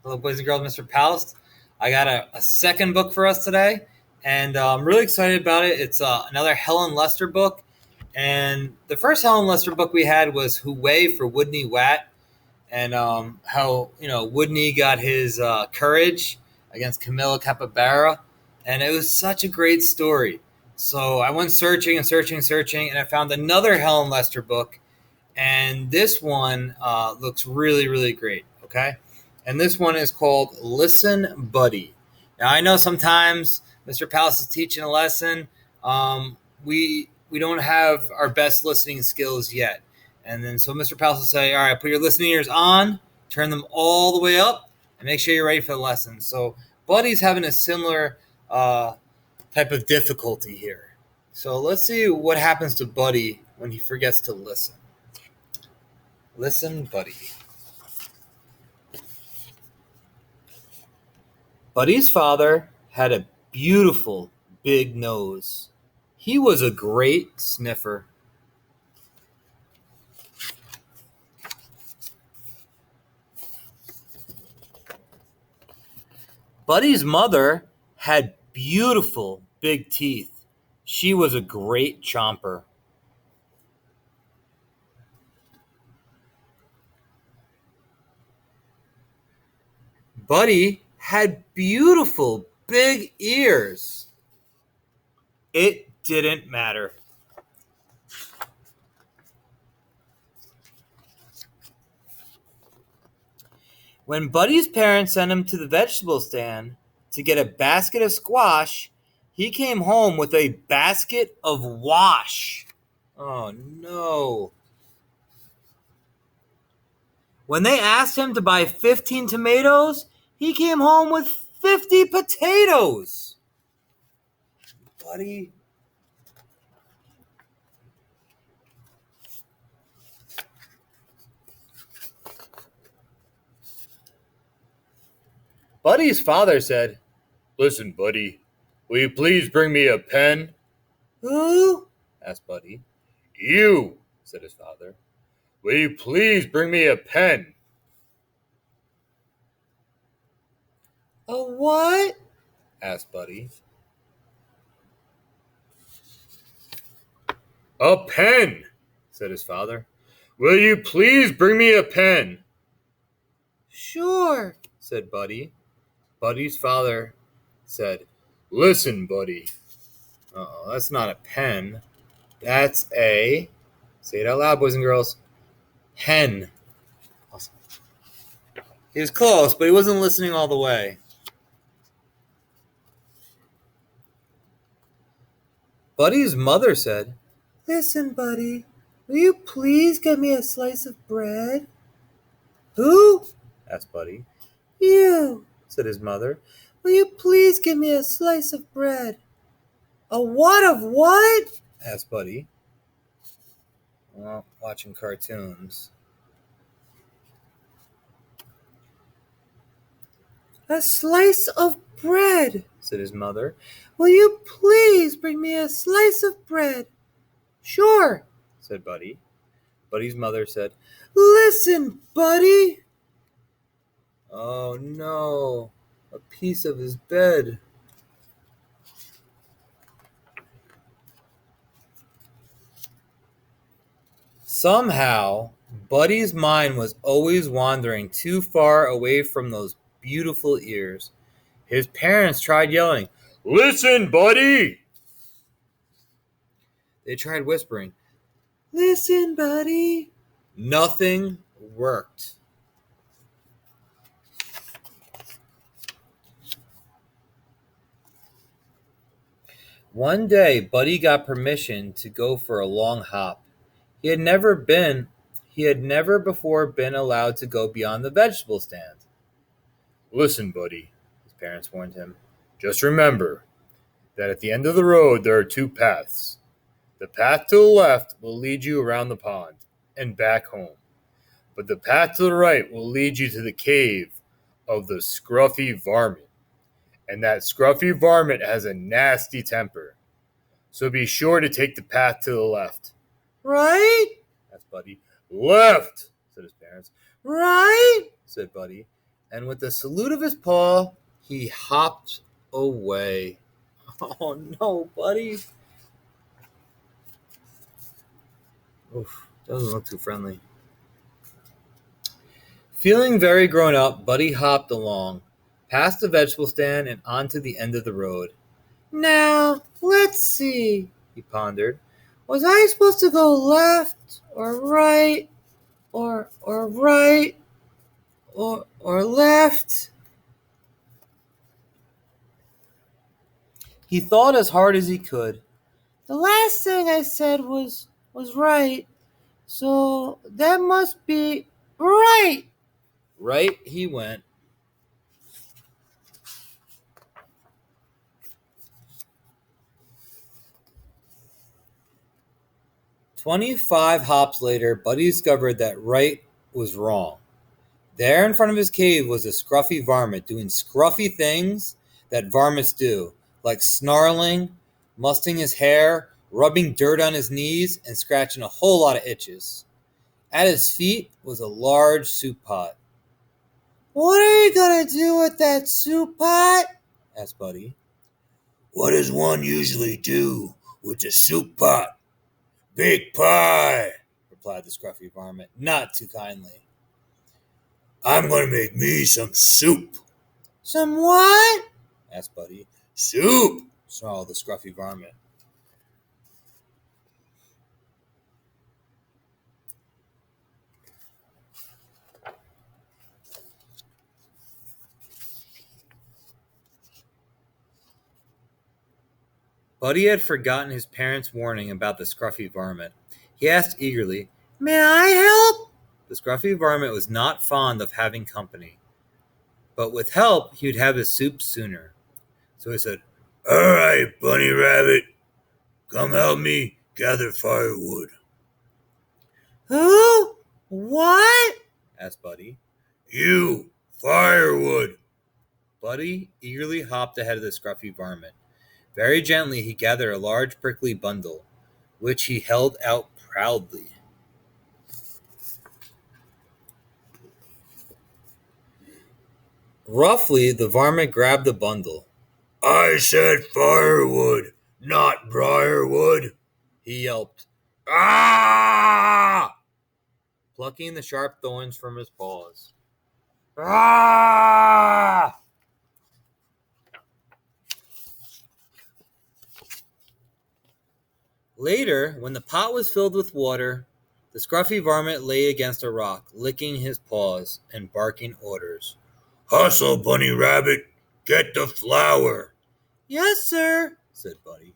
Hello, boys and girls, Mr. Palast. I got a second book for us today, and I'm really excited about it. It's another Helen Lester book, and the first Helen Lester book we had was Hooray for Woodney Watt, and how Woodney got his courage against Camilla Capybara, and it was such a great story. So I went searching and searching and searching, and I found another Helen Lester book, and this one looks really, really great. Okay, and this one is called Listen, Buddy. Now I know sometimes Mr. Palace is teaching a lesson. We don't have our best listening skills yet, and then so Mr. Palace will say, "All right, put your listening ears on, turn them all the way up, and make sure you're ready for the lesson." So Buddy's having a similar type of difficulty here. So let's see what happens to Buddy when he forgets to listen. Listen, Buddy. Buddy's father had a beautiful big nose. He was a great sniffer. Buddy's mother had beautiful big teeth. She was a great chomper. Buddy had beautiful big ears. It didn't matter. When Buddy's parents sent him to the vegetable stand to get a basket of squash, he came home with a basket of wash. Oh no. When they asked him to buy 15 tomatoes, he came home with 50 potatoes. Buddy. Buddy's father said, "Listen, Buddy, will you please bring me a pen?" "Who?" asked Buddy. "You," said his father. "Will you please bring me a pen?" "A what?" asked Buddy. "A pen," said his father. "Will you please bring me a pen?" "Sure," said Buddy. Buddy's father said, "Listen, Buddy." Uh-oh, that's not a pen. That's a, say it out loud, boys and girls, hen. Awesome. He was close, but he wasn't listening all the way. Buddy's mother said, "Listen, Buddy, will you please get me a slice of bread?" "Who?" asked Buddy. "You," said his mother. "Will you please give me a slice of bread?" "A what of what?" asked Buddy. Well, watching cartoons. "A slice of bread," said his mother. "Will you please bring me a slice of bread?" "Sure," said Buddy. Buddy's mother said, "Listen, Buddy." Oh no, a piece of his bed. Somehow, Buddy's mind was always wandering too far away from those beautiful ears. His parents tried yelling, "Listen, Buddy!" They tried whispering, "Listen, Buddy!" Nothing worked. One day, Buddy got permission to go for a long hop. He had never before been allowed to go beyond the vegetable stand. "Listen, Buddy," his parents warned him. "Just remember that at the end of the road there are two paths. The path to the left will lead you around the pond and back home. But the path to the right will lead you to the cave of the scruffy varmint. And that scruffy varmint has a nasty temper. So be sure to take the path to the left." "Right?" asked Buddy. "Left," said his parents. "Right?" said Buddy. and with a salute of his paw, he hopped away. Oh no, buddy. Oof, doesn't look too friendly. Feeling very grown up, Buddy hopped along, past the vegetable stand and onto the end of the road. Now, let's see, he pondered. Was I supposed to go left or right or right or left? He thought as hard as he could. The last thing I said was right, so that must be right. Right he went. "25 hops later, Buddy discovered that right was wrong. There in front of his cave was a scruffy varmint doing scruffy things that varmints do, like snarling, mussing his hair, rubbing dirt on his knees, and scratching a whole lot of itches. At his feet was a large soup pot. "What are you going to do with that soup pot?" asked Buddy. "What does one usually do with a soup pot? Big pie," replied the scruffy varmint, not too kindly. "I'm going to make me some soup." "Some what?" asked Buddy. "Soup," snarled the scruffy varmint. Buddy had forgotten his parents' warning about the scruffy varmint. He asked eagerly, "May I help?" The scruffy varmint was not fond of having company, but with help he would have his soup sooner. So he said, "All right, Bunny Rabbit, come help me gather firewood." "Who? What?" asked Buddy. "You, firewood." Buddy eagerly hopped ahead of the scruffy varmint. Very gently he gathered a large prickly bundle, which he held out proudly. Roughly, the varmint grabbed the bundle. "I said firewood, not briarwood," he yelped. "Ah!" plucking the sharp thorns from his paws. "Ah!" Later, when the pot was filled with water, the scruffy varmint lay against a rock, licking his paws and barking orders. "Hustle, Bunny Rabbit! Get the flour!" "Yes, sir," said Buddy.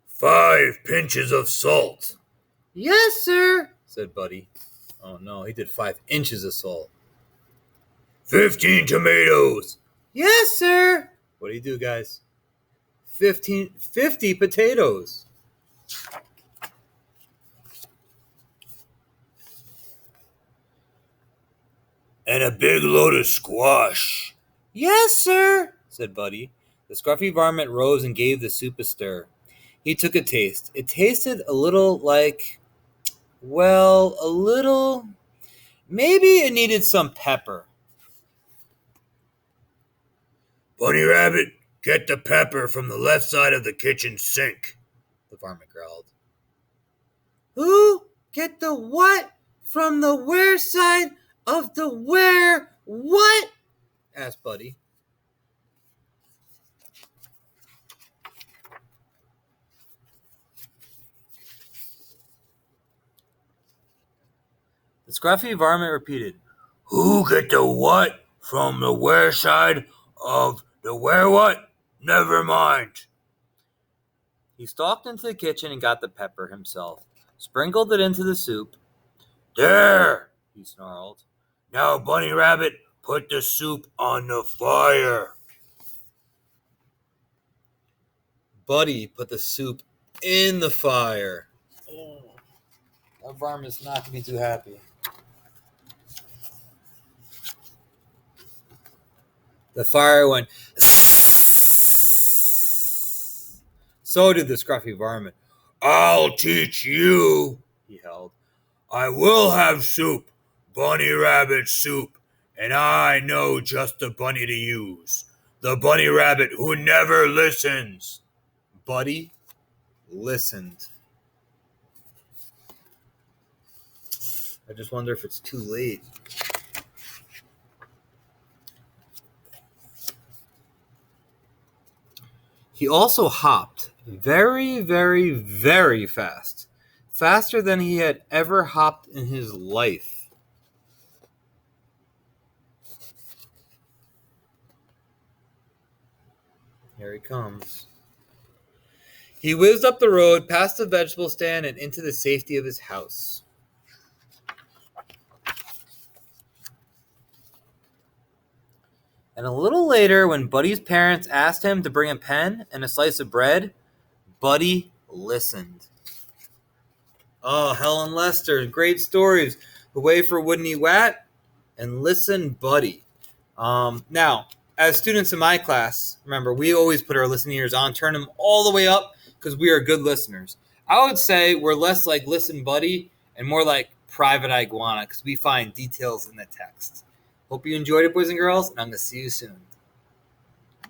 "5 pinches of salt." "Yes, sir," said Buddy. Oh no, he did 5 inches of salt. 15 tomatoes." "Yes, sir." What do you do, guys? 50 potatoes. "And a big load of squash." "Yes, sir," said Buddy. The scruffy varmint rose and gave the soup a stir. He took a taste. It tasted a little like, well, a little. Maybe it needed some pepper. "Bunny Rabbit, get the pepper from the left side of the kitchen sink," the varmint growled. "Who? Get the what from the where side of the where what?" asked Buddy. The scruffy varmint repeated, "Who get the what from the where side of the where what? Never mind." He stalked into the kitchen and got the pepper himself, sprinkled it into the soup. "There," he snarled. "Now, Bunny Rabbit, put the soup on the fire." Buddy put the soup in the fire. Oh, that varmint's not going to be too happy. The fire went. So did the scruffy varmint. "I'll teach you," he held. I will have soup, bunny rabbit soup, and I know just the bunny to use. The bunny rabbit who never listens. Buddy listened. I just wonder if it's too late. He also hopped very, very, very fast. Faster than he had ever hopped in his life. Here he comes. He whizzed up the road, past the vegetable stand, and into the safety of his house. And a little later, when Buddy's parents asked him to bring a pen and a slice of bread, Buddy listened. Oh, Helen Lester, great stories. Away for Wooden Wat and Listen Buddy. Now, as students in my class, remember, we always put our listening ears on, turn them all the way up because we are good listeners. I would say we're less like Listen Buddy and more like Private Iguana because we find details in the text. Hope you enjoyed it, boys and girls, and I'm going to see you soon.